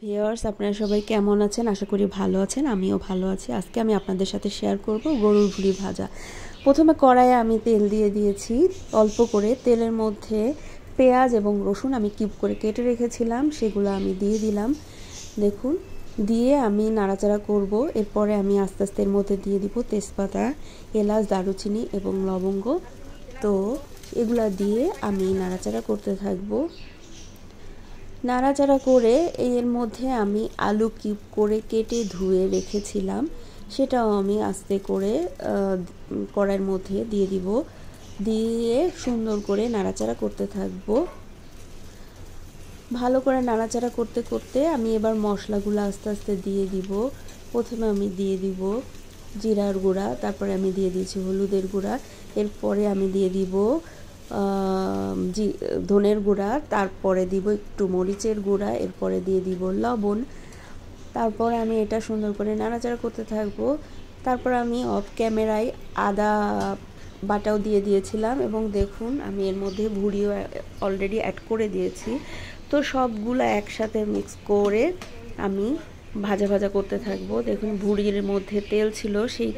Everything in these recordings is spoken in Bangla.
ভিউয়ার্স, আপনারা সবাই কেমন আছেন? আশা করি ভালো আছেন। আমিও ভালো আছি। আজকে আমি আপনাদের সাথে শেয়ার করব গরুর ভুঁড়ি ভাজা। প্রথমে কড়াইয়ে আমি তেল দিয়ে দিয়েছি অল্প করে। তেলের মধ্যে পেঁয়াজ এবং রসুন আমি কিউব করে কেটে রেখেছিলাম, সেগুলো আমি দিয়ে দিলাম। দেখুন, দিয়ে আমি নাড়াচাড়া করব। এরপরে আমি আস্তে আস্তে এর মধ্যে দিয়ে দিব তেজপাতা, এলাচ, দারুচিনি এবং লবঙ্গ। তো এগুলা দিয়ে আমি নাড়াচাড়া করতে থাকবো। নাড়াচাড়া করে এর মধ্যে আমি আলু কিউব করে কেটে ধুয়ে রেখেছিলাম, সেটাও আমি আস্তে করে কড়াইয়ের মধ্যে দিয়ে দিব। দিয়ে সুন্দর করে নাড়াচাড়া করতে থাকবো। ভালো করে নাড়াচাড়া করতে করতে আমি এবার মশলাগুলো আস্তে আস্তে দিয়ে দিব। প্রথমে আমি দিয়ে দিব জিরার গুঁড়া, তারপরে আমি দিয়ে দিয়েছি হলুদের গুঁড়া, এরপরে আমি দিয়ে দিব ধনের গুঁড়া, তারপরে দিব একটু মরিচের গুঁড়া, এরপরে দিয়ে দিব লবণ। তারপরে আমি এটা সুন্দর করে নাড়াচাড়া করতে থাকবো। তারপর আমি অফ ক্যামেরায় আদা বাটাও দিয়ে দিয়েছিলাম এবং দেখুন আমি এর মধ্যে ভুঁড়িও অলরেডি অ্যাড করে দিয়েছি। তো সবগুলো একসাথে মিক্স করে আমি ভাজা ভাজা করতে থাকবো। দেখুন ভুঁড়ির মধ্যে তেল ছিল, সেই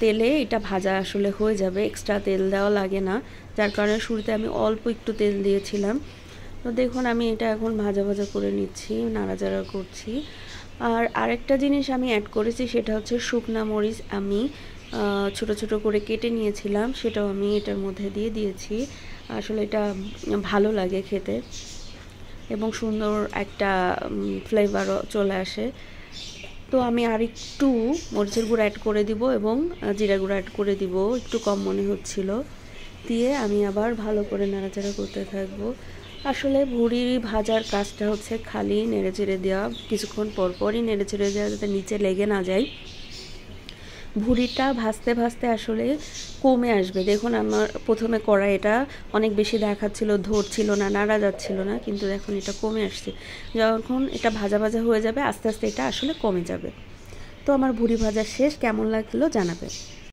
তেলে এটা ভাজা আসলে হয়ে যাবে, এক্সট্রা তেল দেওয়া লাগে না, যার কারণে শুরুতে আমি অল্প একটু তেল দিয়েছিলাম। তো দেখুন আমি এটা এখন ভাজা ভাজা করে নিচ্ছি, নাড়াচাড়া করছি। আর আরেকটা জিনিস আমি অ্যাড করেছি, সেটা হচ্ছে শুকনা মরিচ আমি ছোট ছোট করে কেটে নিয়েছিলাম, সেটাও আমি এটার মধ্যে দিয়ে দিয়েছি। আসলে এটা ভালো লাগে খেতে এবং সুন্দর একটা ফ্লেভারও চলে আসে। তো আমি আর একটু মরিচের গুঁড়ো অ্যাড করে দিব এবং জিরা গুঁড়ো অ্যাড করে দিব, একটু কম মনে হচ্ছিল। দিয়ে আমি আবার ভালো করে নাড়াচাড়া করতে থাকবো। আসলে ভুঁড়ি ভাজার কাজটা হচ্ছে খালি নেড়েচেড়ে দেওয়া, কিছুক্ষণ পরপরই নেড়েচেড়ে দেওয়া, যাতে নিচে লেগে না যায়। ভুঁড়িটা ভাজতে ভাজতে আসলে কমে আসবে। দেখুন আমার প্রথমে কড়াইটা অনেক বেশি দেখাচ্ছিল, ধরছিল না, নাড়া যাচ্ছিল না, কিন্তু দেখুন এটা কমে আসছে। যখন এটা ভাজা ভাজা হয়ে যাবে আস্তে আস্তে এটা আসলে কমে যাবে। তো আমার ভুঁড়ি ভাজা শেষ। কেমন লাগলো জানাবেন।